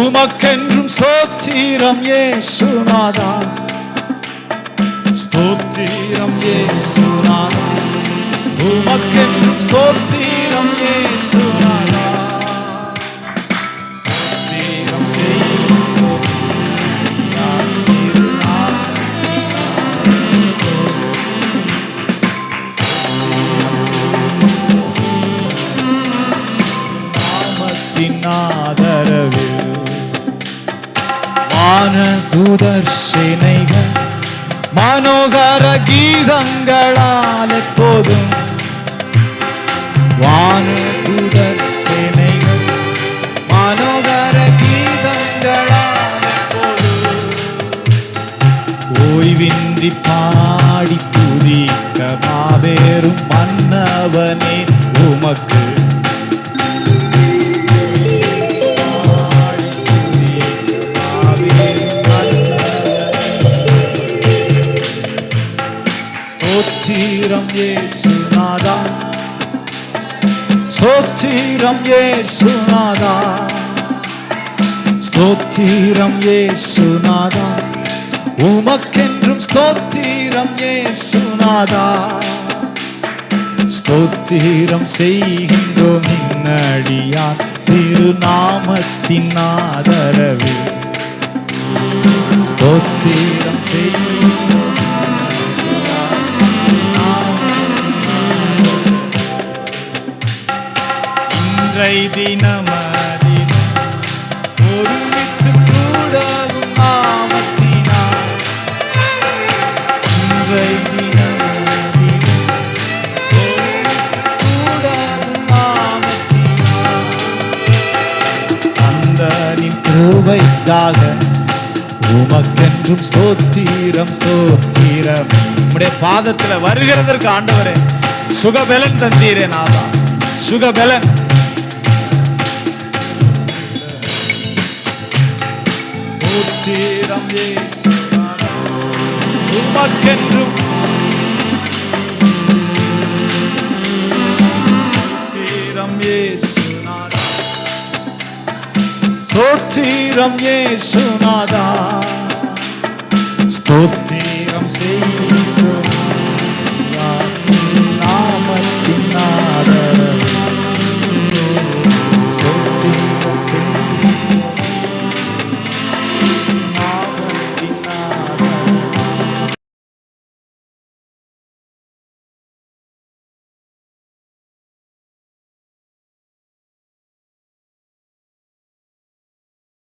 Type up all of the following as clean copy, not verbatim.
உமக்கென்றும் ஸ்தோத்திரம் இயேசுநாதா, ஸ்தோத்திரம் இயேசுநாதா, உமக்கென்றும் ஸ்தோத்திரம் இயேசுநாதா, ஸ்தோத்திரம் செய்வோம் யார் நாமத்தின் ஆதரவில் வானதூதர் சேனைகள் மனோகர கீதங்களால் எப்போதும், வானதூதர் சேனைகள் மனோகர கீதங்களால் எப்போதும் ஓய்வின்றி பாடி துதிக்க மாபெரும் மன்னவனே உமக்கு ஸ்தோத்திரம் இயேசுநாதா, ஸ்தோத்திரம் இயேசுநாதா, ஸ்தோத்திரம் இயேசுநாதா, உமக்கென்றும் ஸ்தோத்திரம் இயேசுநாதா, ஸ்தோத்திரம் செய்கின்றோம் நின்னடியார் திருநாமத்தின் ஆதரவில், ஸ்தோத்திரம் செய்கின்றோம் தினமதினம் ஒருமித்து கூடவும் நாமத்தினார், இன்றை தினமதினம் ஒருமித்து கூடவும் நாமத்தினார், அந்தரின் கிருபைக்காக உமக்கென்றும் ஸ்தோத்திரம் ஸ்தோத்திரம். உம்முடைய பாதத்தில் வருகிறதற்கு ஆண்டவரே சுகபலன் தந்தீரே நாதா, சுகபலன். ஸ்தோத்திரம் இயேசுநாதா, உமக்கென்றும் ஸ்தோத்திரம் இயேசுநாதா, ஸ்தோத்திரம் இயேசுநாதா, ஸ்தோத்திரம் செய்கின்றோம் நாமத்தின் ஆதரவில், ஸ்தோத்திரம் செய்கின்றோம் நாமத்தின் ஆதரவில்.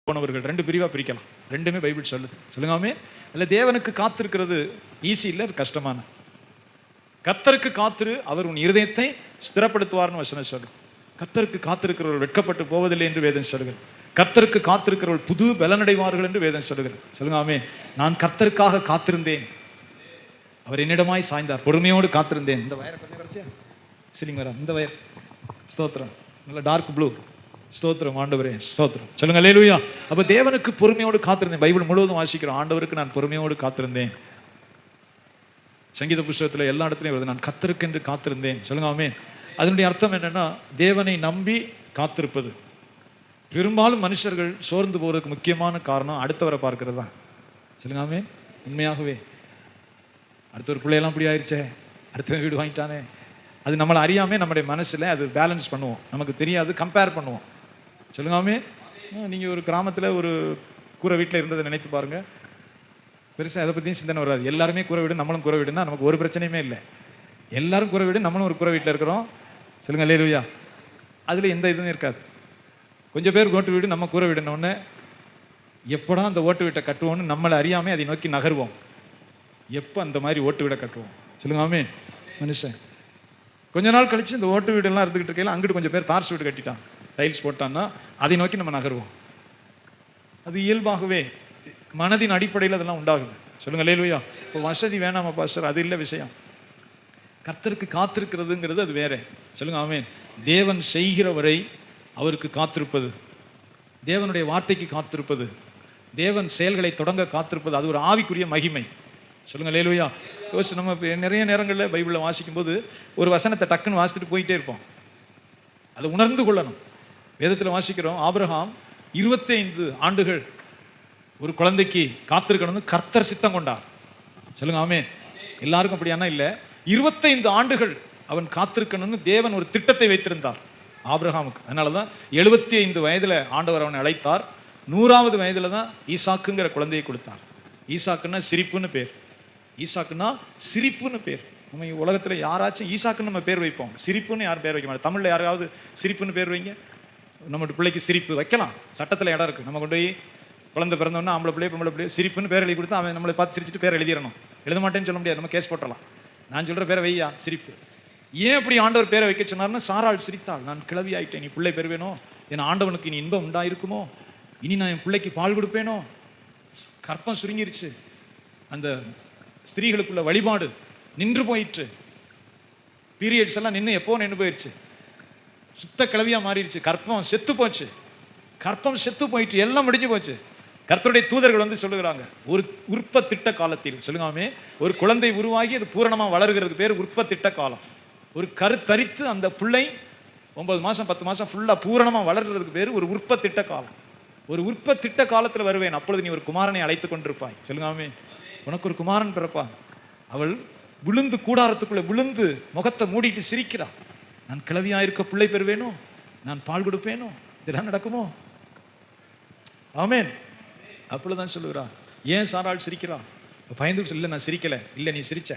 போனவர்கள் ரெண்டு பிரிவா பிரிக்கலாம், ரெண்டுமே பைபிள் சொல்லுது. சொல்லுங்காமே இல்ல, தேவனுக்கு காத்திருக்கிறது ஈஸி இல்லை, கஷ்டமான. கர்த்தருக்கு காத்திரு, அவர் உன் இருதயத்தை ஸ்திரப்படுத்துவார்னு வசனம் சொல்லு. கர்த்தருக்கு காத்திருக்கிறவர்கள் வெட்கப்பட்டு போவதில்லை என்று வேதம் சொல்லுகிறது. கர்த்தருக்கு காத்திருக்கிறவர்கள் புது பலனடைவார்கள் என்று வேதம் சொல்லுகிறது. சொல்லுங்காமே, நான் கர்த்தருக்காக காத்திருந்தேன், அவர் என்னிடமாய் சாய்ந்தார், பொறுமையோடு காத்திருந்தேன். இந்த வயரை கொஞ்சம் குறைச்சா சிலிங் வர, இந்த வயர் ஸ்தோத்திரம், நல்ல டார்க் ப்ளூ, ஸ்தோத்திரம் ஆண்டவரே ஸ்தோத்திரம். சொல்லுங்க அல்லேலூயா. அப்ப தேவனுக்கு பொறுமையோடு காத்திருந்தேன். பைபிள் முழுவதும் வாசிக்கிறோம், ஆண்டவருக்கு நான் பொறுமையோடு காத்திருந்தேன். சங்கீத புஸ்தகத்தில் எல்லா இடத்துலையும் வருது, நான் கர்த்தருக்கென்று காத்திருந்தேன். சொல்லுங்க ஆமென். அதனுடைய அர்த்தம் என்னன்னா, தேவனை நம்பி காத்திருப்பது. பெரும்பாலும் மனுஷர்கள் சோர்ந்து போறதுக்கு முக்கியமான காரணம் அடுத்தவரை பார்க்கிறது தான். சொல்லுங்க ஆமென். உண்மையாகவே அடுத்த ஒரு பிள்ளையெல்லாம் இப்படி ஆயிடுச்சே, அடுத்த வீடு வாங்கிட்டானே, அது நம்மளை அறியாமல் நம்முடைய மனசில் அது பேலன்ஸ் பண்ணுவோம், நமக்கு தெரியாது, கம்பேர் பண்ணுவோம். சொல்லுங்காமே, நீங்கள் ஒரு கிராமத்தில் ஒரு கூரை வீட்டில் இருந்ததை நினைத்து பாருங்கள், பெருசாக அதை பற்றியும் சிந்தனை வராது. எல்லாருமே கூரை வீடு, நம்மளும் கூரை வீடுன்னா நமக்கு ஒரு பிரச்சனையுமே இல்லை. எல்லாரும் கூரை வீடு, நம்மளும் ஒரு கூரை வீட்டில் இருக்கிறோம். சொல்லுங்க அல்லேலூயா. அதில் எந்த இதுவும் இருக்காது. கொஞ்சம் பேர் ஓட்டு வீடு, நம்ம கூரை வீடுன்னொன்னே எப்படா அந்த ஓட்டு வீட்டை கட்டுவோன்னு நம்மளை அறியாமல் அதை நோக்கி நகர்வோம். எப்போ அந்த மாதிரி ஓட்டு வீடை கட்டுவோம்? சொல்லுங்காமே. மனுஷன் கொஞ்ச நாள் கழிச்சு இந்த ஓட்டு வீடெல்லாம் இருந்துகிட்டு இருக்கையில அங்கிட்டு கொஞ்சம் பேர் தார்ஸ் வீடு கட்டிட்டான், டைல்ஸ் போட்டான்னா அதை நோக்கி நம்ம நகருவோம். அது இயல்பாகவே மனதின் அடிப்படையில் அதெல்லாம் உண்டாகுது. சொல்லுங்க அல்லேலூயா. இப்போ வசதி வேணாமா பாஸ்டர், அது இல்லை விஷயம். கர்த்தருக்கு காத்திருக்கிறதுங்கிறது அது வேற. சொல்லுங்க ஆமென். தேவன் செய்கிற வரை அவருக்கு காத்திருப்பது, தேவனுடைய வார்த்தைக்கு காத்திருப்பது, தேவன் செயல்களை தொடங்க காத்திருப்பது, அது ஒரு ஆவிக்குரிய மகிமை. சொல்லுங்க அல்லேலூயா. யோசிச்சு நம்ம நிறைய நேரங்களில் பைபிளில் வாசிக்கும் போது ஒரு வசனத்தை டக்குன்னு வாசித்துட்டு போயிட்டே இருப்போம். அதை உணர்ந்து கொள்ளணும். வேதத்தில் வாசிக்கிறோம், ஆபிரகாம் 25 ஆண்டுகள் ஒரு குழந்தைக்கு காத்திருக்கணும்னு கர்த்தர் சித்தம் கொண்டார். சொல்லுங்க ஆமென். எல்லாருக்கும் அப்படியானா இல்லை. 25 ஆண்டுகள் அவன் காத்திருக்கணும்னு தேவன் ஒரு திட்டத்தை வைத்திருந்தார் ஆபிரகாமுக்கு. அதனால தான் 75 வயதில் ஆண்டவர் அவனை அழைத்தார். 100வது வயதில் தான் ஈசாக்குங்கிற குழந்தையை கொடுத்தார். ஈசாக்குன்னா சிரிப்புன்னு பேர். ஈசாக்குன்னா சிரிப்புன்னு பேர். நம்ம உலகத்தில் யாராச்சும் ஈசாக்குன்னு நம்ம பேர் வைப்போம், சிரிப்புன்னு யாரும் பேர் வைக்க மாட்டோம். தமிழில் யாராவது சிரிப்புன்னு பேர் வைங்க. நம்ம பிள்ளைக்கு சிரிப்பு வைக்கலாம், சட்டத்தில் இடம் இருக்குது. நம்ம கொண்டு போய் குழந்தை பிறந்தோன்னா ஆம்பளை பிள்ளைய பொம்பளை பிள்ளைய சிரிப்புன்னு பேர் எழுதி கொடுத்தா அவன் நம்மளை பார்த்து சிரிச்சுட்டு பேர் எழுதிடணும். எழுத மாட்டேன்னு சொல்ல முடியாது, நம்ம கேஸ் போட்டலாம். நான் சொல்கிற பேரை வையா சிரிப்பு. ஏன் அப்படி ஆண்டவர் பேரை வைக்க சொன்னார்னா, சாராள் சிரித்தாள், நான் கிளவி ஆயிட்டேன், நீ பிள்ளை பெறுவேனோ, என் ஆண்டவனுக்கு இனி இன்பம் உண்டாயிருக்குமோ, இனி நான் என் பிள்ளைக்கு பால் கொடுப்பேனோ. கற்பம் சுருங்கிருச்சு, அந்த ஸ்திரீகளுக்குள்ள வழிபாடு நின்று போயிற்று, பீரியட்ஸ் எல்லாம் நின்று போயிடுச்சு, சுத்த கிளவியா மாறிடுச்சு, கற்பம் செத்து போச்சு, கற்பம் செத்து போயிட்டு எல்லாம் முடிஞ்சு போச்சு. கர்த்தருடைய தூதர்கள் வந்து சொல்லுகிறாங்க, ஒரு உற்பத்திட்ட காலத்தில், சொல்லுங்காமே, ஒரு குழந்தை உருவாகி அது பூரணமாக வளர்கிறது பேர் உற்பத்திட்ட காலம். ஒரு கருத்தரித்து அந்த பிள்ளை 9 மாதம் 10 மாதம் ஃபுல்லாக பூரணமாக வளர்கிறதுக்கு பேர் ஒரு உற்பத்திட்ட காலம். ஒரு உற்பத்திட்ட காலத்தில் வருவேன், அப்பொழுது நீ ஒரு குமாரனை அழைத்து கொண்டிருப்பாய். சொல்லுங்காமே, உனக்கு ஒரு குமாரன் பிறப்பான். அவள் விழுந்து கூடாரத்துக்குள்ளே விழுந்து முகத்தை மூடிட்டு சிரிக்கிறாள், நான் கிளவியாக இருக்க பிள்ளை பெறுவேனோ, நான் பால் கொடுப்பேனோ, இதெல்லாம் நடக்குமோ? ஆமேன். அப்பொழுதுதான் சொல்லுகிறா, ஏன் சாராள் சிரிக்கிறா? பயந்து இல்லை, நான் சிரிக்கலை. இல்லை, நீ சிரிச்ச.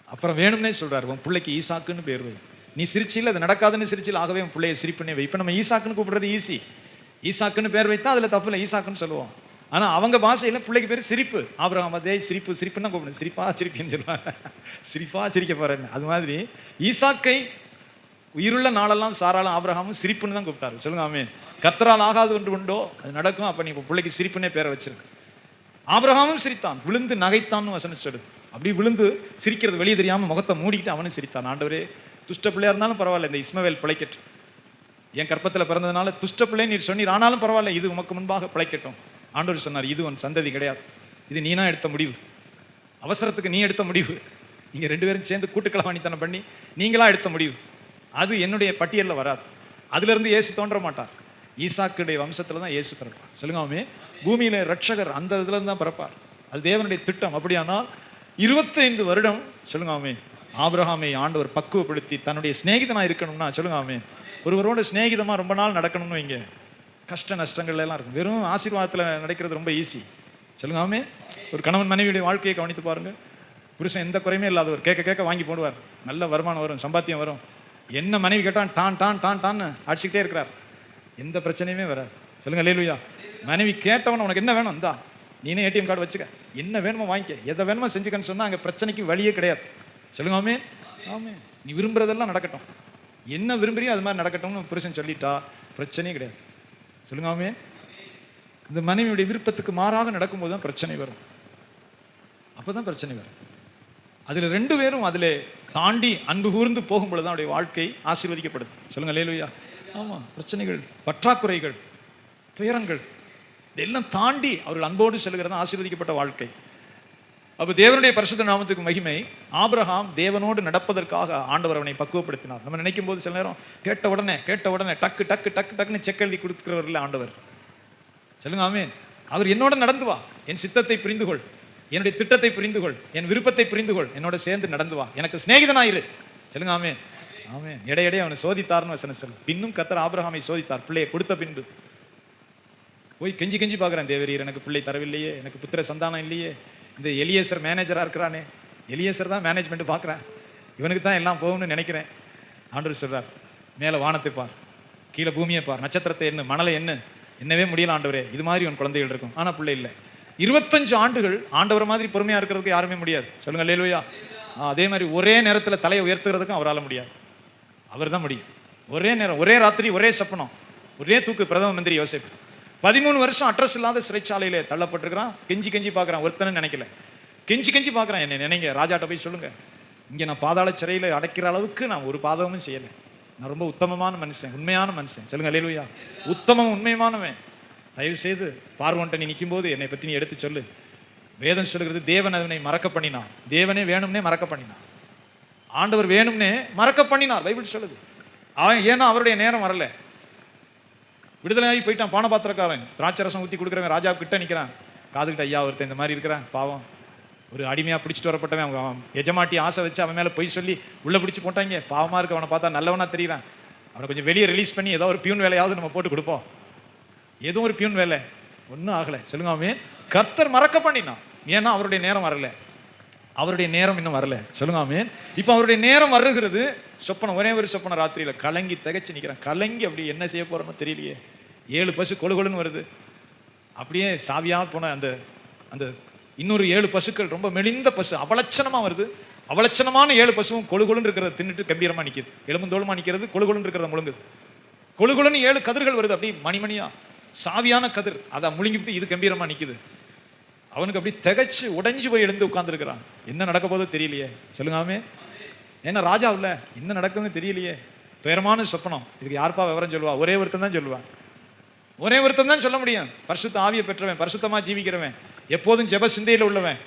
அப்புறம் வேணும்னே சொல்றாரு, உன் பிள்ளைக்கு ஈசாக்குன்னு பேர் வை. நீ சிரிச்சில்லை, அது நடக்காதுன்னு சிரிச்சில், ஆகவே உன் பிள்ளைய சிரிப்புன்னே வை. இப்போ நம்ம ஈசாக்குன்னு கூப்பிடுறது ஈஸி, ஈசாக்குன்னு பேர் வைத்தா அதில் தப்பு இல்லை, ஈசாக்குன்னு சொல்லுவோம். ஆனால் அவங்க பாஷையில் பிள்ளைக்கு பேர் சிரிப்பு. ஆபிரகாம் அதே சிரிப்பு சிரிப்புன்னு கூப்பிடுங்க, சிரிப்பா சிரிப்பின்னு சொல்லுவாங்க, சிரிப்பா சிரிக்க போறேன்னு. அது மாதிரி ஈசாக்கை உயிருள்ள நாளெல்லாம் சாராலும் ஆபிரகாமும் சிரிப்புன்னு தான் கூப்பிட்டாரு. சொல்லுங்க ஆமென். கர்த்தரால் ஆகாது ஒன்று உண்டோ, அது நடக்கும். அப்போ நீ இப்போ பிள்ளைக்கு சிரிப்புன்னே பேரை வச்சிருக்கு. ஆபிரகாமும் சிரித்தான், விழுந்து நகைத்தான்னு வசனம் சொல்லுது. அப்படி விழுந்து சிரிக்கிறது வெளியே தெரியாமல் முகத்தை மூடிக்கிட்டு அவனும் சிரித்தான். ஆண்டவரே, துஷ்ட பிள்ளையா இருந்தாலும் பரவாயில்ல, இந்த இஸ்மவேல் பிழைக்கட்டும், என் கற்பத்தில் பிறந்ததுனால துஷ்ட பிள்ளை நீர் சொன்னீர், ஆனாலும் பரவாயில்ல, இது உமக்கு முன்பாக பிழைக்கட்டும். ஆண்டவர் சொன்னார், இது உன் சந்ததி கிடையாது, இது நீனா எடுத்த முடிவு, அவசரத்துக்கு நீ எடுத்த முடிவு, நீங்கள் 2 பேரும் சேர்ந்து கூட்டுக்களவாணித்தனம் பண்ணி நீங்களா எடுத்த முடிவு, அது என்னுடைய பட்டியலில் வராது. அதுலேருந்து இயேசு தோன்ற மாட்டார். ஈசாக்குடைய வம்சத்தில் தான் இயேசு பிறப்பார். சொல்லுங்காமே, பூமியில ரட்சகர் அந்த இதுலேருந்து தான் பிறப்பார். அது தேவனுடைய திட்டம். அப்படியானால் 25 வருடம், சொல்லுங்காமே, ஆபிரகாமை ஆண்டவர் பக்குவப்படுத்தி தன்னுடைய சிநேகிதனாக இருக்கணும்னா, சொல்லுங்காமே, ஒருவரோட சிநேகிதமாக ரொம்ப நாள் நடக்கணும்னு வைங்க, கஷ்ட நஷ்டங்கள் எல்லாம் இருக்கும். வெறும் ஆசீர்வாதத்தில் நடக்கிறது ரொம்ப ஈஸி. சொல்லுங்காமே, ஒரு கணவன் மனைவியுடைய வாழ்க்கையை கவனித்து பாருங்க. புருஷன் எந்த குறையுமே இல்லாதவர், கேட்க கேட்க வாங்கி போடுவார், நல்ல வருமானம் வரும், சம்பாத்தியம் வரும். என்ன மனைவி கேட்டான் டான் டான் டான் டான்னு அடிச்சுக்கிட்டே இருக்கிறார், எந்த பிரச்சனையுமே வராது. சொல்லுங்க அல்லேலூயா. மனைவி கேட்டவன், உனக்கு என்ன வேணும், இந்தா நீனே ஏடிஎம் கார்டு வச்சுக்க, என்ன வேணுமோ வாங்கிக்க, எதை வேணுமோ செஞ்சுக்கன்னு சொன்னால் அங்கே பிரச்சனைக்கு வழியே கிடையாது. சொல்லுங்க ஆமே. ஆமே. நீ விரும்புறதெல்லாம் நடக்கட்டும், என்ன விரும்புறியோ அது மாதிரி நடக்கட்டும்னு புருஷன் சொல்லிட்டா பிரச்சனையே கிடையாது. சொல்லுங்க ஆமே. இந்த மனைவியுடைய விருப்பத்துக்கு மாறாக நடக்கும்போது தான் பிரச்சனை வரும். அப்போதான் பிரச்சனை வரும். அதில் 2 பேரும் அதில் தாண்டி அன்பு கூர்ந்து போகும்பொழுது தான் அவருடைய வாழ்க்கை ஆசீர்வதிக்கப்படுது. சொல்லுங்க அல்லேலூயா. ஆமாம், பிரச்சனைகள், பற்றாக்குறைகள், துயரங்கள் இதெல்லாம் தாண்டி அவர்கள் அன்போடு செல்கிறது ஆசீர்வதிக்கப்பட்ட வாழ்க்கை. அப்போ தேவனுடைய பரிசுத்த நாமத்துக்கு மகிமை. ஆபிரகாம் தேவனோடு நடப்பதற்காக ஆண்டவர் அவனை பக்குவப்படுத்தினார். நம்ம நினைக்கும் போது சில நேரம் கேட்ட உடனே டக்கு டக்கு டக்கு டக்குன்னு செக் எழுதி கொடுக்கிறவர்கள் ஆண்டவர். சொல்லுங்க ஆமென். அவர் என்னோட நடந்து வா, என் சித்தத்தை புரிந்து கொள், என்னுடைய திட்டத்தை புரிந்து கொள், என் விருப்பத்தை புரிந்து கொள், என்னோட சேர்ந்து நடந்து வா, எனக்கு சிநேகிதனாயிரு. சொல்லுங்க ஆமென். ஆமென். இடையிடையே அவனை சோதித்தார்னு வசனம் சொல்லு. பின்னும் கர்த்தர் ஆபிரகாமை சோதித்தார். பிள்ளையை கொடுத்த பின்பு போய் கெஞ்சி கெஞ்சி பார்க்குறேன், தேவரீர் எனக்கு பிள்ளை தரவில்லையே, எனக்கு புத்திர சந்தானம் இல்லையே. இந்த எலியேசர் மேனேஜராக இருக்கிறானே, எலியேசர் தான் மேனேஜ்மெண்ட் பார்க்குறேன், இவனுக்கு தான் எல்லாம் போகும்னு நினைக்கிறேன். ஆண்டவர் சொல்றார், மேலே வானத்தை பார், கீழே பூமியை பார், நட்சத்திரத்தை எண்ணு, மணலை எண்ணு, என்னவே முடியல ஆண்டவரே, இது மாதிரி உன் குழந்தைகள் இருக்கும். ஆனால் பிள்ளை இல்லை. 25 ஆண்டுகள் ஆண்டவர் மாதிரி பொறுமையாக இருக்கிறதுக்கு யாருமே முடியாது. சொல்லுங்க அல்லேலூயா. அதே மாதிரி ஒரே நேரத்தில் தலையை உயர்த்துறதுக்கும் அவரால் முடியாது. அவர் தான் முடியும். ஒரே நேரம், ஒரே ராத்திரி, ஒரே சப்பனம், ஒரே தூக்கு. பிரதம மந்திரி யோசேப்பு 13 வருஷம் அட்ரஸ் இல்லாத சிறைச்சாலையிலே தள்ளப்பட்டிருக்கிறான். கெஞ்சி கெஞ்சி பார்க்குறான், ஒருத்தனும் நினைக்கல, கெஞ்சி கெஞ்சி பார்க்குறான், என்னை நினைங்க, ராஜாட்ட போய் சொல்லுங்க, இங்கே நான் பாதாள சிறையில் அடைக்கிற அளவுக்கு நான் ஒரு பாதகமும் செய்யலை, நான் ரொம்ப உத்தமமான மனுஷன், உண்மையான மனுஷன். சொல்லுங்க அல்லேலூயா. உத்தமம் உண்மையானவன். தயவு செய்து பார்வோன்ட்ட நீ நிற்கும் போது என்னை பற்றி நீ எடுத்து சொல்லு. வேதம் சொல்லுகிறது, தேவன் அதனை மறக்க பண்ணினார். தேவனே வேணும்னே மறக்க பண்ணினார். ஆண்டவர் வேணும்னே மறக்க பண்ணினார், பைபிள் சொல்லுது. ஏன்னா அவருடைய நேரம் வரல. விடுதலையாகி போயிட்டான் பானபாத்திரக்காரன், திராட்சை ரசம் ஊற்றி கொடுக்குறவன் ராஜா கிட்ட நிற்கிறான். காதுகிட்ட, ஐயா ஒருத்தன் இந்த மாதிரி இருக்கிறான், பாவம், ஒரு அடிமையாக பிடிச்சிட்டு வரப்பட்டவன், அவன் எஜமாட்டி ஆசை வச்சு அவன் மேலே பொய் சொல்லி உள்ளே பிடிச்சி போட்டாங்க. பாவமாக இருக்கு, அவனை பார்த்தா நல்லவனா தெரியுறான். அவனை கொஞ்சம் வெளியே ரிலீஸ் பண்ணி ஏதோ ஒரு பியூன் வேலையாவது நம்ம போட்டு கொடுப்போம். ஏதோ ஒரு பியூன் வேலை, ஒன்றும் ஆகலை. சொல்லுங்க ஆமென். கர்த்தர் மறக்க பண்ணினான். ஏன்னா அவருடைய நேரம் வரல, அவருடைய நேரம் இன்னும் வரல. சொல்லுங்க ஆமென். இப்போ அவருடைய நேரம் வருகிறது. சொப்பனம், ஒரே ஒரு சொப்பனம் ராத்திரியில் கலங்கி திகைச்சு நிற்கிறான். கலங்கி அப்படி என்ன செய்ய போறோன்னு தெரியலையே. 7 பசு கொழுகொழுன்னு வருது. அப்படியே சாவியாக போன அந்த அந்த இன்னொரு 7 பசுக்கள், ரொம்ப மெலிந்த பசு, அவலட்சணமாக வருது. அவலட்சணமான 7 பசுவும் கொழுகொழுன்னு இருக்கிறத தின்னுட்டு கம்பீரமாக நிற்கிது. எலும்புந்தோளுமா நிற்கிறது, கொழுகொழுன்னு இருக்கிறத முழுங்குது. கொழுகொழுன்னு 7 கதிர்கள் வருது, அப்படி மணிமணியா சாவியான கதிர், அதை முழுங்கிட்டு இது கம்பீரமாக நிற்குது. அவனுக்கு அப்படி திகைச்சு உடைஞ்சு போய் எழுந்து உட்கார்ந்துருக்கிறான். என்ன நடக்க போதோ தெரியலையே. சொல்லுங்காமே. ஏன்னா ராஜா இல்ல, என்ன நடக்குதுன்னு தெரியலையே. துயரமான சொப்பனம். இதுக்கு யாருப்பா விவரம் சொல்லுவா? ஒரே ஒருத்தன் தான் சொல்லுவான். ஒரே ஒருத்தன் தான் சொல்ல முடியும். பரிசுத்த ஆவியை பெற்றவன், பரிசுத்தமா ஜீவிக்கிறவன், எப்போதும் ஜெப சிந்தையில் உள்ளவன்,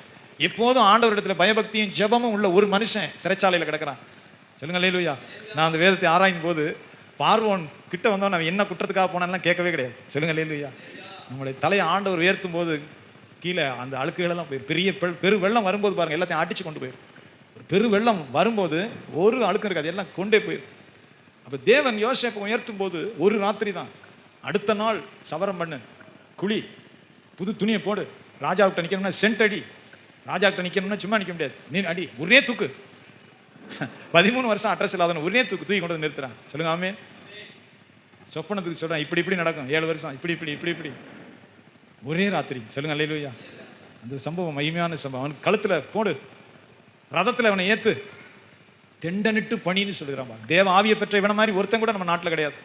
எப்போதும் ஆண்டவரிடத்துல பயபக்தியும் ஜெபமும் உள்ள ஒரு மனுஷன் சிறைச்சாலையில் கிடக்கிறான். சொல்லுங்க அல்லேலூயா. நான் அந்த வேதத்தை ஆராயும் போது பார்வோன் கிட்ட வந்தோம், நான் என்ன குற்றத்துக்காக போனான்லாம் கேட்கவே கிடையாது. சொல்லுங்க அல்லேலூயா. நம்மளுடைய தலையை ஆண்டவர் உயர்த்தும் போது கீழே அந்த அழுக்குகளெல்லாம் போயிடும். பெரிய பெரு வெள்ளம் வரும்போது பாருங்க, எல்லாத்தையும் அடிச்சு கொண்டு போயிடும். ஒரு பெரு வெள்ளம் வரும்போது ஒரு அழுக்கம் இருக்காது, எல்லாம் கொண்டே போயிடும். அப்போ தேவன் யோசேப்பை உயர்த்தும் போது ஒரு ராத்திரி தான். அடுத்த நாள் சவரம் பண்ணு, குழி, புது துணியை போடு, ராஜாவிட்ட நிற்கணும்னா சென்ட் அடி, ராஜாக்கிட்ட நிற்கணும்னா சும்மா நிற்க முடியாது, நீ அடி, ஒரே தூக்கு. 13 வருஷம் அட்ரஸ் இல்லாதவன் ஒரே தூக்கி கொண்டு வந்து நிறுத்துறான். சொல்லுங்க ஆமென். சொப்பனத்துக்கு சொல்றான், இப்படி இப்படி நடக்கும் 7 வருஷம், இப்படி இப்படி இப்படி இப்படி ஒரே ராத்திரி. சொல்லுங்க அல்லேலூயா. அந்த சம்பவம் மகிமையான சம்பவம். அவன் கழுத்துல போடு, ரதத்தில் அவனை ஏத்து, தெண்டனிட்டு பணின்னு சொல்லுகிறான். தேவ ஆவியை பெற்ற இவனை மாதிரி ஒருத்தன் கூட நம்ம நாட்டில் கிடையாது.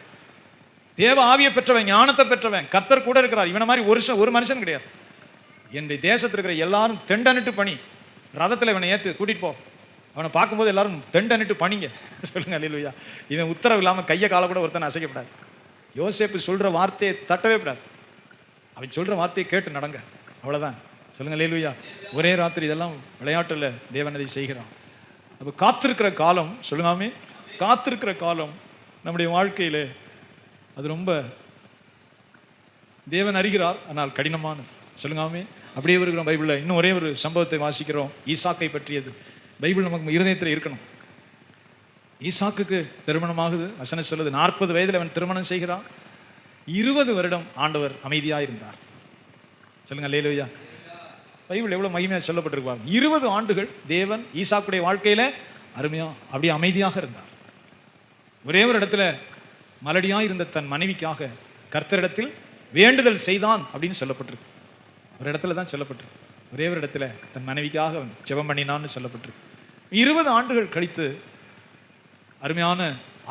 தேவ ஆவியை பெற்றவன், ஞானத்தை பெற்றவன், கர்த்தர் கூட இருக்கிறார். இவனை மாதிரி ஒரு மனுஷன் கிடையாது. என்னுடைய தேசத்தில் இருக்கிற எல்லாரும் தெண்டனிட்டு பணி, ரதத்தில் இவனை ஏத்து கூட்டிட்டு போ. அவனை பார்க்கும்போது எல்லாரும் தெண்டனிட்டு பணிங்க. சொல்லுங்க அல்லேலூயா. இவன் உத்தரவு இல்லாமல் கையை காலை கூட ஒருத்தனை அசைக்கப்படாது. யோசேப்பு சொல்ற வார்த்தையை தட்டவே கூடாது. அவன் சொல்ற வார்த்தையை கேட்டு நடங்க, அவ்வளவுதான். சொல்லுங்க அல்லேலூயா. ஒரே ராத்திரி இதெல்லாம் விளையாட்டுல தேவன் அதை செய்கிறான். அப்ப காத்திருக்கிற காலம், சொல்லுங்காமே, காத்திருக்கிற காலம் நம்முடைய வாழ்க்கையில அது ரொம்ப தேவன் அறிகிறார், ஆனால் கடினமானது. சொல்லுங்காமே. அப்படியே இருக்கிறோம். பைபிளில் இன்னும் ஒரே ஒரு சம்பவத்தை வாசிக்கிறோம், ஈசாக்கை பற்றியது. பைபிள் நமக்கு இருதயத்தில் இருக்கணும். ஈசாக்குக்கு திருமணமாகுது. வசனம் சொல்லுது, 40 வயதில் அவன் திருமணம் செய்கிறான். 20 வருடம் ஆண்டவர் அமைதியா இருந்தார். சொல்லுங்க அல்லேலூயா. பைபிள் எவ்வளவு மகிமையா சொல்லப்பட்டிருப்பாங்க. 20 ஆண்டுகள் தேவன் ஈசாக்குடைய வாழ்க்கையில அருமையா அப்படியே அமைதியாக இருந்தார். ஒரே ஒரு இடத்துல மலடியா இருந்த தன் மனைவிக்காக கர்த்தரிடத்தில் வேண்டுதல் செய்தான் அப்படின்னு சொல்லப்பட்டிருக்கு. ஒரு இடத்துல தான் சொல்லப்பட்டிருக்கு. ஒரே ஒரு இடத்துல தன் மனைவிக்காக ஜெபம் பண்ணினான்னு சொல்லப்பட்டிருக்கு. 20 ஆண்டுகள் கழித்து அருமையான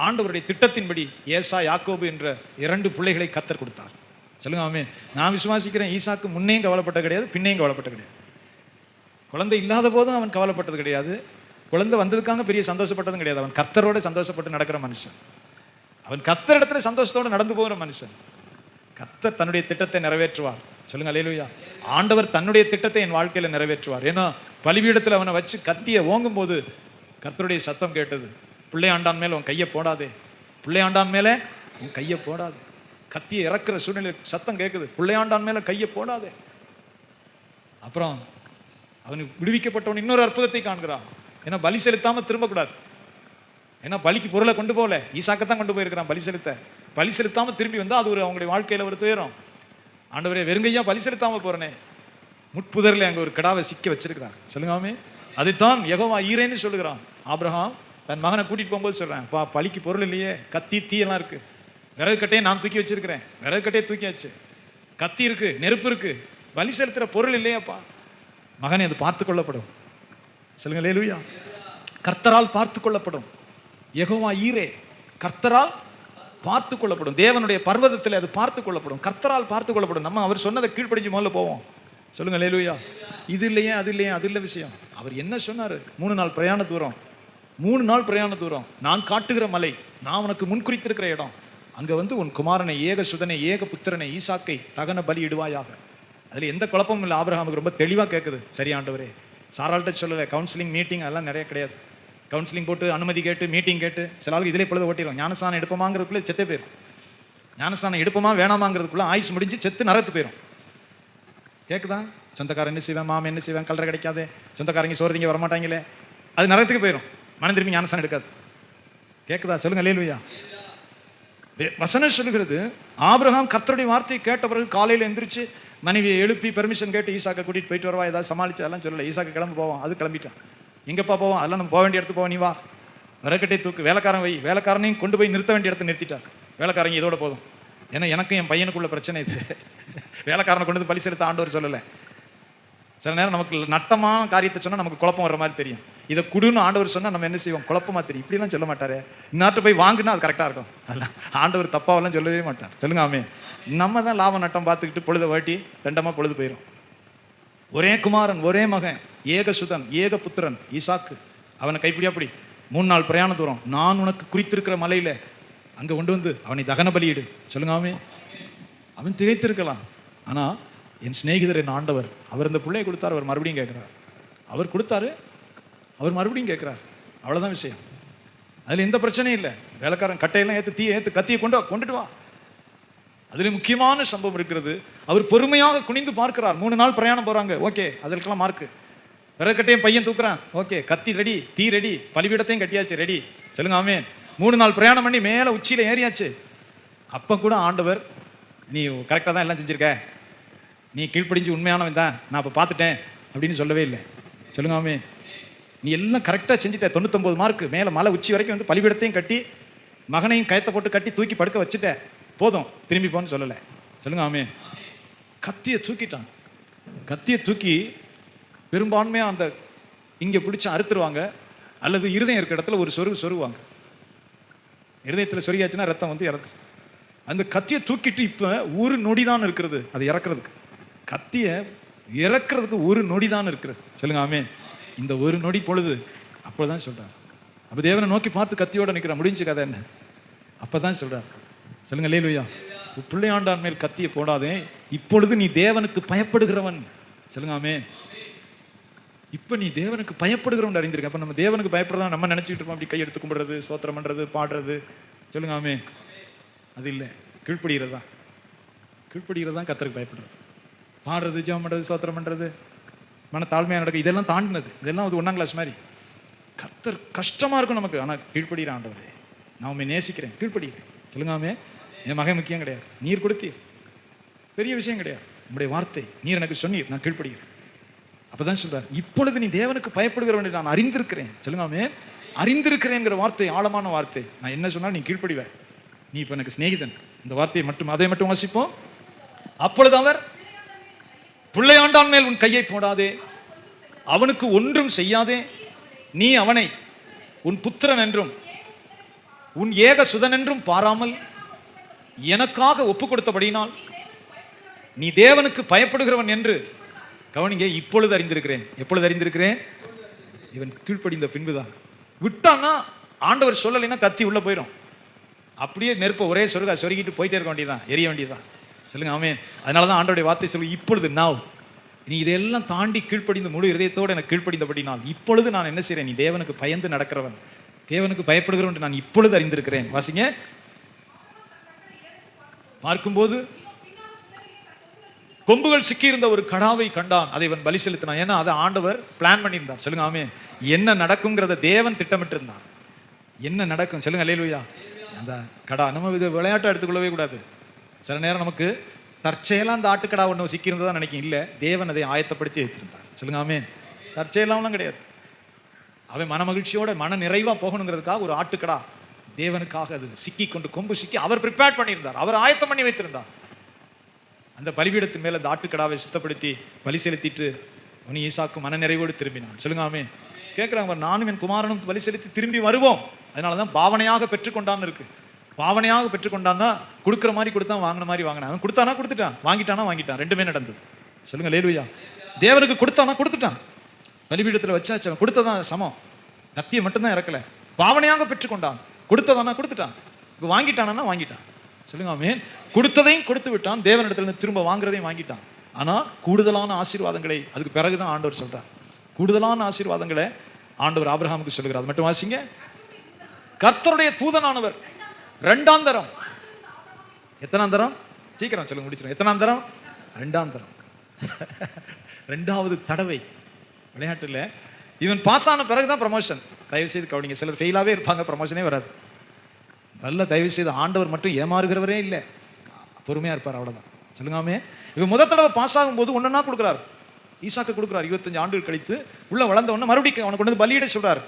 ஆண்டவருடைய திட்டத்தின்படி ஏசா யாக்கோபு என்ற 2 பிள்ளைகளை கர்த்தர் கொடுத்தார். சொல்லுங்க ஆமென். நான் விசுவாசிக்கிறேன், ஈசாக்கு முன்னையும் கவலைப்பட்ட கிடையாது, பின்னையும் கவலைப்பட்ட கிடையாது. குழந்தை இல்லாத போதும் அவன் கவலைப்பட்டது கிடையாது, குழந்தை வந்ததுக்காக பெரிய சந்தோஷப்பட்டதும் கிடையாது. அவன் கர்த்தரோட சந்தோஷப்பட்டு நடக்கிற மனுஷன். அவன் கர்த்தர் இடத்துல சந்தோஷத்தோடு நடந்து போகிற மனுஷன். கர்த்தர் தன்னுடைய திட்டத்தை நிறைவேற்றுவார். சொல்லுங்க அல்லேலூயா. ஆண்டவர் தன்னுடைய திட்டத்தை என் வாழ்க்கையில நிறைவேற்றுவார். ஏன்னா பலிபீடத்தில் அவனை வச்சு கத்திய ஓங்கும் போது கர்த்தருடைய சத்தம் கேட்டது, பிள்ளையாண்டான் மேல உன் கையை போடாதே, பிள்ளையாண்டான் மேல உன் கையை போடாதே. கத்தியை இறக்குற சூழ்நிலை சத்தம் கேட்குது, பிள்ளையாண்டான் மேல கையை போடாதே. அப்புறம் அவனுக்கு விடுவிக்கப்பட்டவன் இன்னொரு அற்புதத்தை காண்கிறான். ஏன்னா பலி செலுத்தாம திரும்பக்கூடாது. ஏன்னா பலிக்கு பொருளை கொண்டு போகல, ஈசாக்கத்தான் கொண்டு போயிருக்கிறான் பலி செலுத்த. பலி செலுத்தாம திரும்பி வந்தா அது ஒரு அவங்களுடைய வாழ்க்கையில ஒரு துயரம். ஆண்டவரே, வெறுங்கையா பலி செலுத்தாம போறனே. முட்புதரில் அங்க ஒரு கிடாவை சிக்க வச்சிருக்கிறான். சொல்லுங்காமே. அதைத்தான் யெகோவா ஈரேன்னு சொல்லுகிறான். ஆபிரகாம் தன் மகனை கூட்டிட்டு போகும்போது சொல்றேன், பா பலிக்கு பொருள் இல்லையே, கத்தி தீயெல்லாம் இருக்கு, விறகு கட்டையை நான் தூக்கி வச்சிருக்கிறேன், விறகு கட்டையை தூக்கியாச்சு, கத்தி இருக்கு, நெருப்பு இருக்கு, பலி செலுத்துற பொருள் இல்லையாப்பா. மகனை அது பார்த்து கொள்ளப்படும். சொல்லுங்க அல்லேலூயா. கர்த்தரால் பார்த்து கொள்ளப்படும். யெகோவா ஈரே, கர்த்தரால் பார்த்து கொள்ளப்படும். தேவனுடைய பர்வதத்தில் அது பார்த்து கொள்ளப்படும், கர்த்தரால் பார்த்து கொள்ளப்படும். நம்ம அவர் சொன்னதை கீழ்ப்படிஞ்சு முதல்ல போவோம். சொல்லுங்க அல்லேலூயா. இது இல்லையே, அது இல்லையே, அது இல்லை விஷயம். அவர் என்ன சொன்னாரு? 3 நாள் பிரயாண தூரம், 3 நாள் பிரயாண தூரம், நான் காட்டுகிற மலை, நான் உனக்கு முன்குறித்திருக்கிற இடம், அங்க வந்து உன் குமாரனை, ஏக சுதனை, ஏக புத்திரனை, ஈசாக்கை தகன பலி இடுவாயாக. அதுல எந்த குழப்பமும் இல்லை. ஆபிரகாமுக்கு ரொம்ப தெளிவா கேட்குது. சரி ஆண்டவரே, சாராள்கிட்ட சொல்லலை, கவுன்சிலிங் மீட்டிங் அதெல்லாம் நிறைய கிடையாது. கவுன்சிலிங் போட்டு அனுமதி கேட்டு மீட்டிங் கேட்டு சில ஆளுக்கு இதிலே பொழுது ஓட்டிடும். ஞானஸ்தானம் எடுப்போமாங்கிறதுக்குள்ளே செத்தே போயிடும். ஞானஸ்நானம் எடுப்போமா வேணாமாங்கிறதுக்குள்ள ஆயுசு முடிஞ்சு செத்து நரத்து போயிடும். கேட்குதா? சொந்தக்காரன் என்ன செய்வேன், மாமன் என்ன செய்வேன், கல்லறை கிடைக்காது, சொந்தக்காரங்க சோறுதிங்க வரமாட்டாங்களே, அது நரத்துக்கு போயிடும். மனம் திரும்பி ஞானஸ்நானம் எடுக்காது. கேட்குதா? சொல்லுங்க அல்லேலூயா. வசனம் சொல்லுகிறது, ஆபிரகாம் கர்த்தருடைய வார்த்தையை கேட்ட பிறகு காலையில் எந்திரிச்சு மனைவியை எழுப்பி பெர்மிஷன் கேட்டு ஈசாக்கை கூட்டிட்டு போயிட்டு வருவா, ஏதாவது சமாளிச்சு அதெல்லாம் சொல்லலை. ஈசாக்கு கிளம்பு போவோம், அது கிளம்பிட்டான். எங்கப்பா போவோம், அதெல்லாம் நம்ம போக வேண்டிய இடத்துக்கு போவோம், நீ வா, விறக்கட்டை தூக்கு, வேலைக்காரன் வை, வேலைக்காரனையும் கொண்டு போய் நிறுத்த வேண்டிய இடத்த நிறுத்திட்டாங்க. வேலைக்காரங்க இதோட போதும், ஏன்னா எனக்கும் என் பையனுக்குள்ள பிரச்சனை இது. வேலைக்காரனை கொண்டு வந்து பலி செலுத்த ஆண்டவர் சொல்லலை. சில நேரம் நமக்கு நட்டமான காரியத்தை சொன்னால் நமக்கு குழப்பம் வர மாதிரி தெரியும். இதை குடுன்னு ஆண்டவர் சொன்னால் நம்ம என்ன செய்வோம், குழப்பமா தெரியும். இப்படிலாம் சொல்ல மாட்டாரு. இந்நாட்டு போய் வாங்கினா அது கரெக்டாக இருக்கும். அதெல்லாம் ஆண்டவர் தப்பாவெல்லாம் சொல்லவே மாட்டார். சொல்லுங்க ஆமே. நம்ம தான் லாபம் நட்டம் பார்த்துக்கிட்டு பொழுத வாட்டி தண்டமாக பொழுது போயிடும். ஒரே குமாரன், ஒரே மகன், ஏக சுதன், ஏக புத்திரன் ஈசாக்கு. அவனை கைப்பிடி அப்படி 3 நாள் பிரயாண தூரம் நான் உனக்கு குறித்திருக்கிற மலையில அங்கே கொண்டு வந்து அவனை தகன பலியிடு. சொல்லுங்க ஆமே. அவன் திகைத்திருக்கலாம். ஆனால் என் சிநேகிதர், என் ஆண்டவர், அவர் இந்த பிள்ளையை கொடுத்தார், அவர் மறுபடியும் கேட்குறார். அவர் கொடுத்தாரு, அவர் மறுபடியும் கேட்குறார். அவ்வளோதான் விஷயம். அதில் எந்த பிரச்சனையும் இல்லை. வேலைக்காரன் கட்டையெல்லாம் ஏற்று தீ ஏற்று கத்தியை கொண்டுட்டு வா. அதில் முக்கியமான சம்பவம் இருக்கிறது. அவர் பொறுமையாக குனிந்து பார்க்கிறார். 3 நாள் பிரயாணம் போகிறாங்க, ஓகே, அதற்கெல்லாம் மார்க்கு. விறகட்டையும் பையன் தூக்குறான், ஓகே, கத்தி ரெடி, தீ ரெடி, பலிபீடத்தையும் கட்டியாச்சு, ரெடி. சொல்லுங்க ஆமே. 3 நாள் பிரயாணம் பண்ணி மேலே உச்சியில் ஏறியாச்சு. அப்போ கூட ஆண்டவர், நீ கரெக்டாக தான் எல்லாம் செஞ்சுருக்க, நீ கீழ்ப்படிஞ்சு உண்மையானவன் தான், நான் இப்போ பார்த்துட்டேன் அப்படின்னு சொல்லவே இல்லை. சொல்லுங்க ஆமே. நீ எல்லாம் கரெக்டாக செஞ்சுட்ட, 99 மார்க்கு, மேலே மலை உச்சி வரைக்கும் வந்து பலிபீடத்தையும் கட்டி மகனையும் கயத்தை போட்டு கட்டி தூக்கி படுக்க வச்சுட்ட, போதும் திரும்பி போன்னு சொல்லலை. சொல்லுங்க ஆமே. கத்தியை தூக்கிட்டான். கத்தியை தூக்கி பெரும்பான்மையாக அந்த இங்கே பிடிச்சி அறுத்துருவாங்க, அல்லது இருதயம் இருக்கிற இடத்துல ஒரு சொருவாங்க. இருதயத்தில் சொருகியாச்சுன்னா ரத்தம் வந்து இறந்து. அந்த கத்தியை தூக்கிட்டு இப்போ ஒரு நொடி தான் இருக்கிறது அது இறக்குறதுக்கு. கத்தியை இறக்குறதுக்கு ஒரு நொடி தான் இருக்கிறது. சொல்லுங்க ஆமே. இந்த ஒரு நொடி பொழுது அப்போதான் சொல்றார். அப்போ தேவனை நோக்கி பார்த்து கத்தியோட நிற்கிற முடிஞ்சு கதை என்ன? அப்போதான் சொல்றார். சொல்லுங்க அல்லேலூயா. பிள்ளையாண்டான் மேல் கத்தியை போடாதே, இப்பொழுது நீ தேவனுக்கு பயப்படுகிறவன். சொல்லுங்க ஆமே. இப்போ நீ தேவனுக்கு பயப்படுகிறவன் அறிந்திருக்க. அப்போ நம்ம தேவனுக்கு பயப்படுறதா நம்ம நினச்சிக்கிட்டு இருப்போம், அப்படி கையெடுத்து கும்பிடுறது, ஸ்தோத்திரம் பண்ணுறது, பாடுறது. சொல்லுங்க ஆமே. அது இல்லை, கீழ்ப்படுகிறது தான். கீழ்ப்படுகிறது தான் கர்த்தருக்கு பயப்படுறது. பாடுறது, ஜெபம் பண்ணுறது, ஸ்தோத்திரம் பண்ணுறது, மன தாழ்மையாக நடக்குது, இதெல்லாம் தாண்டினது. இதெல்லாம் அது 1ஆம் கிளாஸ் மாதிரி. கர்த்தர் கஷ்டமாக இருக்கும் நமக்கு, ஆனால் கீழ்ப்படுகிற ஆண்டவரே, நான் உண்மை நேசிக்கிறேன், கீழ்ப்படுகிறேன். சொல்லுங்காமே. என் மகன் முக்கியம் கிடையாது, நீர் கொடுத்தீர், பெரிய விஷயம் கிடையாது, உங்களுடைய வார்த்தை நீர் எனக்கு சொன்னீர், நான் கீழ்ப்படுகிறேன். அப்பதான் சொல்றார், இப்பொழுது நீ தேவனுக்கு பயப்படுகிறவன் நான் அறிந்திருக்கிறேன். சொல்லுங்காமே. அறிந்திருக்கிறேங்கிற வார்த்தை ஆழமான வார்த்தை. நான் என்ன சொன்னால் நீ கீழ்ப்படிவ, நீ இப்போ எனக்கு சிநேகிதன். இந்த வார்த்தையை மட்டும், அதை மட்டும் வாசிப்போம். அப்பொழுது அவர், பிள்ளையாண்டான் மேல் உன் கையை போடாதே, அவனுக்கு ஒன்றும் செய்யாதே, நீ அவனை உன் புத்திரன் என்றும் உன் ஏக சுதன் என்றும் பாராமல் எனக்காக ஒப்பு கொடுத்தபடினால் நீ தேவனுக்கு பயப்படுகிறவன் என்று கவனிங்க. இப்பொழுது அறிந்திருக்கிறேன். எப்பொழுது அறிந்திருக்கிறேன்? இவன் கீழ்ப்படிந்த பின்புதான். விட்டான்னா ஆண்டவர் சொல்லலைன்னா கத்தி உள்ள போயிடும். அப்படியே நெருப்ப ஒரே சொருகிட்டு போயிட்டே இருக்க வேண்டியதான், எரிய வேண்டியதான். சொல்லுங்க ஆமென். அதனால தான் ஆண்டவருடைய வார்த்தை சொல்லு, இப்பொழுது நாவ் நீ இதெல்லாம் தாண்டி கீழ்ப்படிந்த முழு இதயத்தோடு எனக்கு கீழ்ப்படிந்தபடினால் இப்பொழுது நான் என்ன செய்கிறேன், நீ தேவனுக்கு பயந்து நடக்கிறவன், தேவனுக்கு பயப்படுகிறவன் நான் இப்பொழுது அறிந்திருக்கிறேன். வாசிங்க. பார்க்கும்போது கொம்புகள் சிக்கியிருந்த ஒரு கடாவை கண்டான், அதை இவன் பலி செலுத்தினான். ஏன்னா அதை ஆண்டவர் பிளான் பண்ணியிருந்தார். சொல்லுங்க ஆமென். என்ன நடக்குங்கிறத தேவன் திட்டமிட்டு இருந்தார். என்ன நடக்கும் சொல்லுங்க அல்லேலூயா. அந்த கடா நம்ம இது விளையாட்டை எடுத்துக்கொள்ளவே கூடாது. சில நேரம் நமக்கு தற்செயலாக அந்த ஆட்டுக்கடா ஒன்று சிக்கியிருந்ததான் நினைக்கும். இல்லை, தேவன் அதை ஆயத்தப்படுத்தி வைத்திருந்தார். சொல்லுங்க ஆமென். தற்செயலாம்லாம் கிடையாது. அவன் மன மகிழ்ச்சியோட மன நிறைவாக போகணுங்கிறதுக்காக ஒரு ஆட்டுக்கடா தேவனுக்காக அது சிக்கி கொண்டு கொம்பு சிக்கி அவர் ப்ரிப்பேர் பண்ணியிருந்தார், அவர் ஆயத்தம் பண்ணி வைத்திருந்தார். அந்த பலிபீடத்து மேலே அந்த ஆட்டுக்கடாவை சுத்தப்படுத்தி பலி செலுத்திட்டு அவனி ஈசாக்கு மன நிறைவோடு திரும்பினான். சொல்லுங்க ஆமென். கேட்குறாங்க, நானும் என் குமாரனும் பலி செலுத்தி திரும்பி வருவோம். அதனால தான் பாவனையாக பெற்றுக்கொண்டான்னு இருக்கு. பாவனையாக பெற்றுக்கொண்டான்னா கொடுக்குற மாதிரி கொடுத்தான், வாங்கின மாதிரி வாங்கினான். அவன் கொடுத்தானா கொடுத்துட்டான், வாங்கிட்டானா வாங்கிட்டான், ரெண்டுமே நடந்தது. சொல்லுங்க அல்லேலூயா. தேவனுக்கு கொடுத்தானா கொடுத்துட்டான், பலிபீடத்தில் வச்சாச்சு, அவன் கொடுத்ததான் சமம். கத்தியை மட்டும்தான் இறக்கல, பாவனையாக பெற்றுக்கொண்டான். கொடுத்ததானா கொடுத்துட்டான், இப்போ வாங்கிட்டானா வாங்கிட்டான். சொல்லுங்க ஆமென். கொடுத்ததையும் கொடுத்து விட்டான், தேவனிடத்துல திரும்ப வாங்குறதையும் வாங்கிட்டான். ஆனால் கூடுதலான ஆசீர்வாதங்களை அதுக்கு பிறகுதான் ஆண்டவர் சொல்றார். கூடுதலான ஆசீர்வாதங்களை ஆண்டவர் ஆபிரகாமுக்கு சொல்லுகிறார். அது மட்டும் வாசிங்க. கர்த்தருடைய தூதனானவர் இரண்டாந்தரம் எத்தனாம் தரம்? சீக்கிரம் சொல்லுங்க, முடிச்சிடும். எத்தனாம் தரம்? 2ஆம் தரம். 2வது தடவை. விளையாட்டுல இவன் பாஸ் ஆன பிறகுதான் ப்ரமோஷன். தயவு செய்து கவனிங்க. சிலர் ஃபெயிலாவே இருப்பாங்க, ப்ரமோஷனே வராது. நல்ல தயவு செய்து, ஆண்டவர் மட்டும் ஏமாறுகிறவரே இல்லை, பொறுமையா இருப்பார், அவ்வளவுதான். சொல்லுங்காமே. இவன் முதல் தடவை பாஸ் ஆகும்போது ஒன்னா கொடுக்குறாரு, ஈசாக்கு கொடுக்குறாரு. 25 ஆண்டுகள் கழித்து உள்ள வளர்ந்த உடனே மறுபடியும் அவனை கொண்டு வந்து பலியிட சொல்றாரு.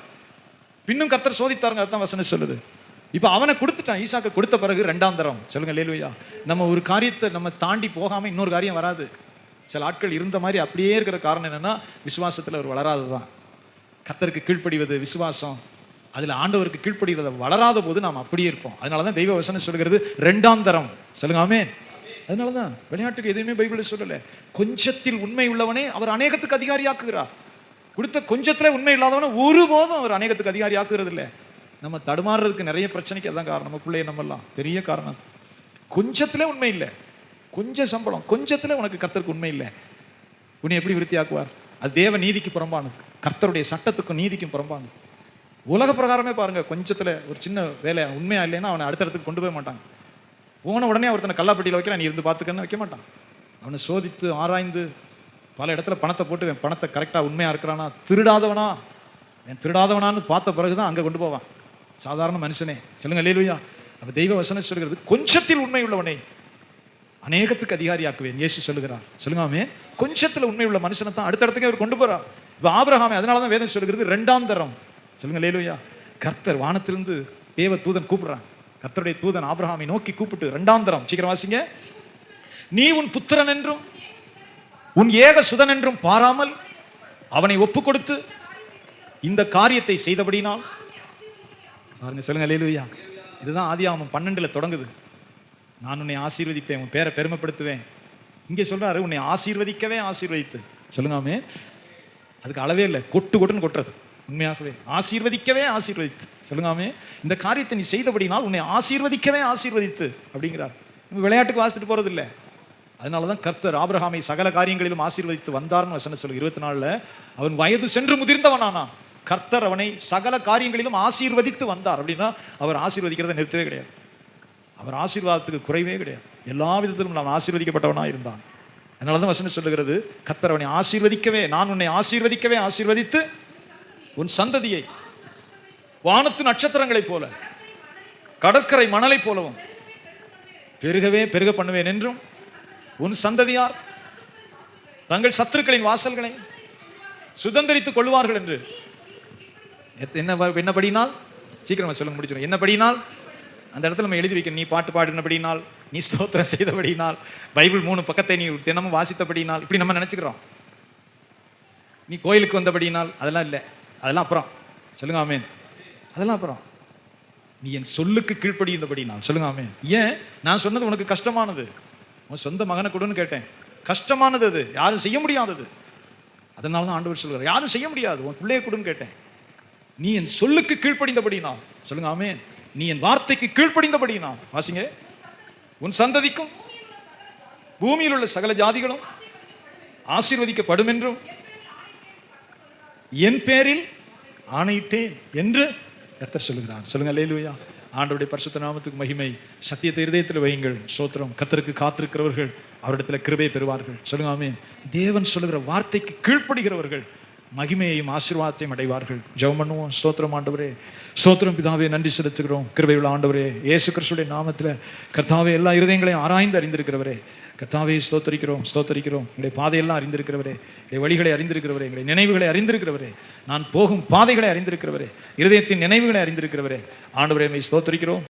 பின்னும் கர்த்தர் சோதித்தாருங்க, அதான் வசனம் சொல்லுது. இப்போ அவனை கொடுத்துட்டான். ஈசாக்கு கொடுத்த பிறகு 2ஆம் தரம். சொல்லுங்க அல்லேலூயா. நம்ம ஒரு காரியத்தை நம்ம தாண்டி போகாம இன்னொரு காரியம் வராது. சில ஆட்கள் இருந்த மாதிரி அப்படியே இருக்கிற காரணம் என்னன்னா, விசுவாசத்தில் அவர் வளராததான். கர்த்தருக்கு கீழ்ப்படிவது விசுவாசம், அதில் ஆண்டவருக்கு கீழ்ப்படிவதை வளராத போது நாம் அப்படியே இருப்போம். அதனால தான் தெய்வ வசனம் சொல்கிறது 2ஆம் தரம். சொல்லுங்க ஆமென். அதனால தான் விளையாட்டுக்கு எதுவுமே பைபிளில் சொல்லலை. கொஞ்சத்தில் உண்மை உள்ளவனே அவர் அநேகத்துக்கு அதிகாரியாக்குகிறார். கொடுத்த கொஞ்சத்தில் உண்மை இல்லாதவனை ஒருபோதும் அவர் அநேகத்துக்கு அதிகாரி ஆக்குறது இல்லை. நம்ம தடுமாறுறதுக்கு நிறைய பிரச்சனைக்கு அதான் காரணம். நம்ம பிள்ளைய நம்மெல்லாம் பெரிய காரணம். கொஞ்சத்தில் உண்மை இல்லை, கொஞ்சம் சம்பளம், கொஞ்சத்தில் உனக்கு கர்த்தருக்கு உண்மை இல்லை, உன்னை எப்படி விருத்தி ஆக்குவார்? அது தேவ நீதிக்கு புறம்பானது, கர்த்தருடைய சட்டத்துக்கும் நீதிக்கும் புறம்பானது. உலக பிரகாரமே பாருங்க, கொஞ்சத்தில் ஒரு சின்ன வேலை உண்மையா இல்லைன்னா அவனை அடுத்த இடத்துக்கு கொண்டு போக மாட்டாங்க. போன உடனே ஒருத்தனை கல்லாப்பட்டியில் வைக்கலாம், நீ இருந்து பார்த்துக்கன்னு வைக்க மாட்டான். அவனை சோதித்து ஆராய்ந்து பல இடத்துல பணத்தை போட்டு என் பணத்தை கரெக்டாக உண்மையாக இருக்கிறானா, திருடாதவனா, என் திருடாதவனான்னு பார்த்த பிறகுதான் அங்கே கொண்டு போவான். சாதாரண மனுஷனே. சொல்லுங்க அல்லேலூயா. அப்போ தெய்வ வசனம் சொல்கிறது, கொஞ்சத்தில் உண்மை உள்ளவனை அநேகத்துக்கு அதிகாரியாக்குவேன் இயேசு சொல்லுகிறார். சொல்லுங்க ஆமென். கொஞ்சத்தில் உண்மை உள்ள மனுஷனை தான் அடுத்த இடத்துக்கு அவர் கொண்டு போறார். இப்போ ஆபிரகாமே, அதனால தான் வேதம் சொல்லுகிறது 2ஆம் தரம். சொல்லுங்க அல்லேலூயா. கர்த்தர் வானத்திலிருந்து தேவ தூதன் கூப்பிடுறான். கர்த்தருடைய தூதன் ஆபிரகாமை நோக்கி கூப்பிட்டு 2ஆம் தரம், சீக்கிரம் வாசிங்க. நீ உன் புத்திரன் என்றும் உன் ஏக சுதன் என்றும் பாராமல் அவனை ஒப்பு கொடுத்து இந்த காரியத்தை செய்தபடினால் பாருங்க. சொல்லுங்க அல்லேலூயா. இதுதான் ஆதியாகமம் 12 தொடங்குது. நான் உன்னை ஆசீர்வதிப்பேன், உன் பேரை பெருமைப்படுத்துவேன். இங்கே சொல்றாரு, உன்னை ஆசீர்வதிக்கவே ஆசீர்வதித்து. சொல்லுங்காமே. அதுக்கு அளவே இல்லை, கொட்டு கொட்டுன்னு கொட்டுறது. உண்மையாகவே ஆசீர்வதிக்கவே ஆசீர்வதித்து. சொல்லுங்காமே. இந்த காரியத்தை நீ செய்தபடினால் உன்னை ஆசீர்வதிக்கவே ஆசீர்வதித்து அப்படிங்கிறார். விளையாட்டுக்கு வாசித்துட்டு போறது இல்லை. அதனாலதான் கர்த்தர் ஆபிரகாமை சகல காரியங்களிலும் ஆசீர்வதித்து வந்தார்னு வசனம் சொல்லு. 24 அவன் வயது சென்று முதிர்ந்தவனானா கர்த்தர் அவனை சகல காரியங்களிலும் ஆசீர்வதித்து வந்தார். அப்படின்னா அவர் ஆசீர்வதிக்கிறத நிறுத்தவே கிடையாது. அவர் ஆசீர்வாதத்துக்கு குறைவே கிடையாது. எல்லா விதத்திலும் நான் ஆசீர்வதிக்கப்பட்டவனாக இருந்தான். அதனாலதான் வசனம் சொல்லுகிறது, கர்த்தர் அவனை ஆசீர்வதிக்கவே, நான் உன்னை ஆசீர்வதிக்கவே ஆசீர்வதித்து உன் சந்ததியை வானத்து நட்சத்திரங்களைப் போல கடற்கரை மணலை போலவும் பெருகவே பெருக பண்ணுவேன் என்றும் உன் சந்ததியார் தங்கள் சத்துருக்களின் வாசல்களை சுதந்திரித்துக் கொள்வார்கள் என்று. என்னபடினால்? சீக்கிரமா சொல்லுங்க, முடிச்சிடும். என்னபடினால்? அந்த இடத்துல நம்ம எழுதி வைக்கணும். நீ பாட்டு பாடினபடினால், நீ ஸ்தோத்திரம் செய்தபடினால், பைபிள் 3 பக்கத்தை நீ தினமும் வாசித்தபடினால், இப்படி நம்ம நினைச்சுக்கிறோம். நீ கோயிலுக்கு வந்தபடினால், அதெல்லாம் இல்லை, அதெல்லாம் அப்புறம். சொல்லுங்க ஆமென். அதெல்லாம் அப்புறம். நீ என் சொல்லுக்கு கீழ்ப்படிந்தபடினால். சொல்லுங்க ஆமென். ஏன்? நான் சொன்னது உனக்கு கஷ்டமானது. உன் சொந்த மகனை கொடுன்னு கேட்டேன், கஷ்டமானது, அது யாரும் செய்ய முடியாதது. அதனால தான் ஆண்டவர் சொல்கிறார், யாரும் செய்ய முடியாது, உன் பிள்ளையை கொடுன்னு கேட்டேன். நீ என் சொல்லுக்கு கீழ்ப்படிந்தபடினால். சொல்லுங்க ஆமென். நீ என் வார்த்தைக்கு கீழ்ப்படிந்தபடினால். வாசிங்க. உன் சந்ததிக்கும் பூமியில் உள்ள சகல ஜாதிகளும் ஆசீர்வதிக்கப்படும் என்றும் என் பேரில் ஆணையிட்டேன் என்று கர்த்தர் சொல்லுகிறார். சொல்லுங்க அல்லேலூயா. ஆண்டவருடைய பரிசுத்த நாமத்துக்கு மகிமை. சத்தியத்தை இருதயத்தில் வையுங்கள். ஸ்தோத்திரம். கர்த்தருக்கு காத்திருக்கிறவர்கள் அவரிடத்தில் கிருபை பெறுவார்கள். சொல்லுங்க ஆமென். தேவன் சொல்லுகிற வார்த்தைக்கு கீழ்ப்படுகிறவர்கள் மகிமையையும் ஆசீர்வாதத்தையும் அடைவார்கள். ஜெபம் பண்ணுவோம். ஸ்தோத்திரம் ஆண்டவரே. ஸ்தோத்திரம் பிதாவே, நன்றி செலுத்துகிறோம். கிருபையுள்ள ஆண்டவரே, இயேசு கிறிஸ்துவின் நாமத்தில் கர்த்தாவே, எல்லா இருதயங்களையும் ஆராய்ந்து அறிந்திருக்கிறவரே, கர்த்தாவே ஸ்தோத்தரிக்கிறோம், ஸ்தோத்தரிக்கிறோம். எங்களுடைய பாதையெல்லாம் அறிந்திருக்கிறவரே, எங்களுடைய வழிகளை அறிந்திருக்கிறவரே, எங்களுடைய நினைவுகளை அறிந்திருக்கிறவரே, நான் போகும் பாதைகளை அறிந்திருக்கிறவரே, இருதயத்தின் நினைவுகளை அறிந்திருக்கிறவரே, ஆண்டவரே ஸ்தோத்தரிக்கிறோம்.